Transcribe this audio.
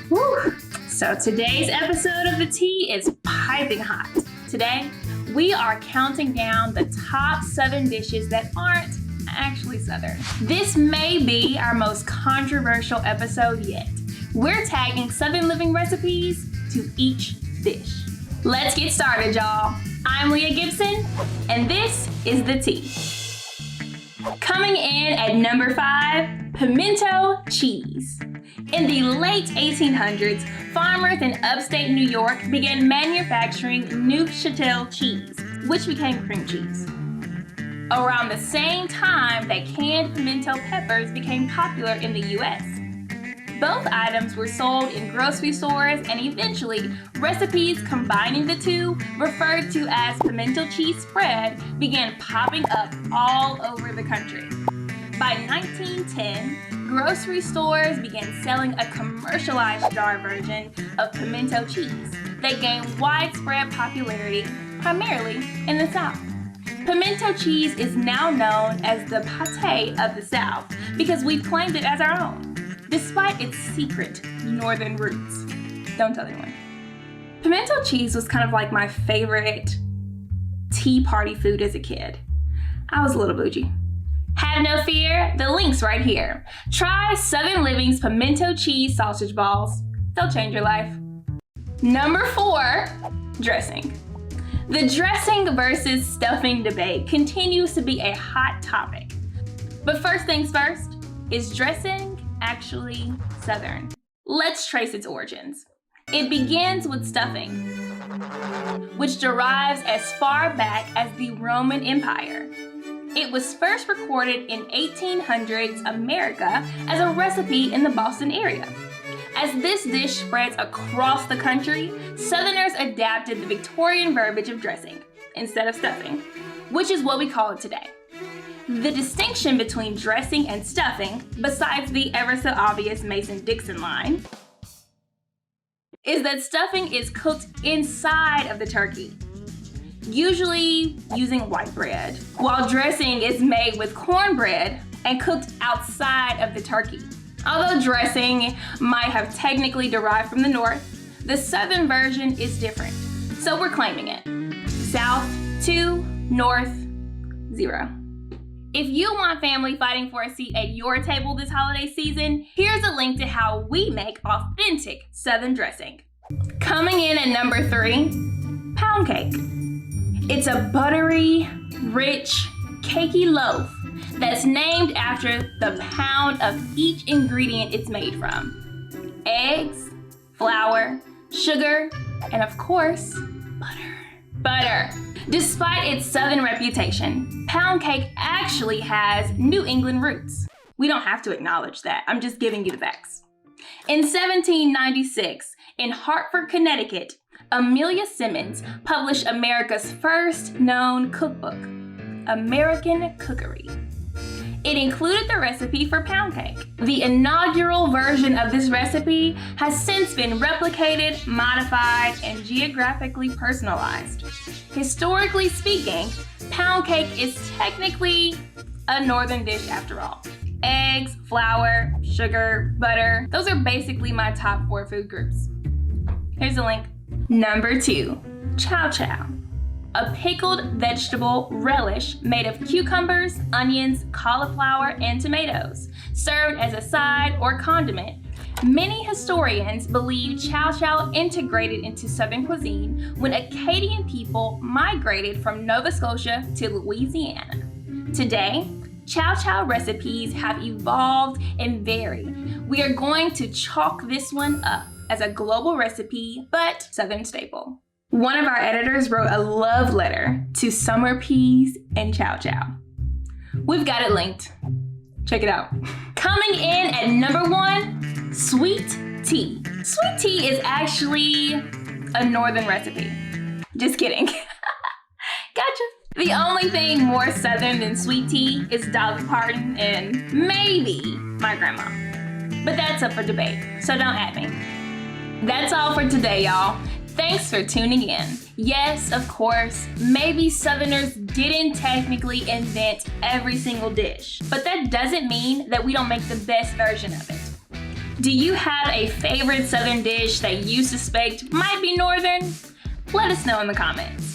Whew. So today's episode of The Tea is piping hot. Today, we are counting down the top 7 dishes that aren't actually Southern. This may be our most controversial episode yet. We're tagging 7 living recipes to each dish. Let's get started, y'all. I'm Leah Gibson, and this is The Tea. Coming in at number 5, pimento cheese. In the late 1800s, farmers in upstate New York began manufacturing Neufchâtel cheese, which became cream cheese. Around the same time that canned pimento peppers became popular in the US. Both items were sold in grocery stores, and eventually, recipes combining the two, referred to as pimento cheese spread, began popping up all over the country. By 1910, grocery stores began selling a commercialized jar version of pimento cheese that gained widespread popularity, primarily in the South. Pimento cheese is now known as the pate of the South because we've claimed it as our own, despite its secret northern roots. Don't tell anyone. Pimento cheese was kind of like my favorite tea party food as a kid. I was a little bougie. Have no fear, the link's right here. Try Southern Living's pimento cheese sausage balls. They'll change your life. Number 4, dressing. The dressing versus stuffing debate continues to be a hot topic. But first things first, is dressing actually Southern? Let's trace its origins. It begins with stuffing, which derives as far back as the Roman Empire. It was first recorded in 1800s America as a recipe in the Boston area. As this dish spreads across the country, Southerners adapted the Victorian verbiage of dressing instead of stuffing, which is what we call it today. The distinction between dressing and stuffing, besides the ever so obvious Mason-Dixon line, is that stuffing is cooked inside of the turkey, usually using white bread, while dressing is made with cornbread and cooked outside of the turkey. Although dressing might have technically derived from the North, the Southern version is different, so we're claiming it. South 2, North 0. If you want family fighting for a seat at your table this holiday season, here's a link to how we make authentic Southern dressing. Coming in at number 3, pound cake. It's a buttery, rich, cakey loaf that's named after the pound of each ingredient it's made from. Eggs, flour, sugar, and of course, butter. Butter. Despite its Southern reputation, pound cake actually has New England roots. We don't have to acknowledge that. I'm just giving you the facts. In 1796, in Hartford, Connecticut, Amelia Simmons published America's first known cookbook, American Cookery. It included the recipe for pound cake. The inaugural version of this recipe has since been replicated, modified, and geographically personalized. Historically speaking, pound cake is technically a northern dish after all. Eggs, flour, sugar, butter, those are basically my top 4 food groups. Here's a link. Number 2, Chow Chow. A pickled vegetable relish made of cucumbers, onions, cauliflower, and tomatoes, served as a side or condiment. Many historians believe Chow Chow integrated into Southern cuisine when Acadian people migrated from Nova Scotia to Louisiana. Today, Chow Chow recipes have evolved and vary. We are going to chalk this one up as a global recipe, but Southern staple. One of our editors wrote a love letter to summer peas and Chow Chow. We've got it linked. Check it out. Coming in at number 1, sweet tea. Sweet tea is actually a northern recipe. Just kidding. Gotcha. The only thing more Southern than sweet tea is Dolly Parton and maybe my grandma. But that's up for debate, so don't at me. That's all for today, y'all. Thanks for tuning in. Yes, of course, maybe Southerners didn't technically invent every single dish, but that doesn't mean that we don't make the best version of it. Do you have a favorite Southern dish that you suspect might be Northern? Let us know in the comments.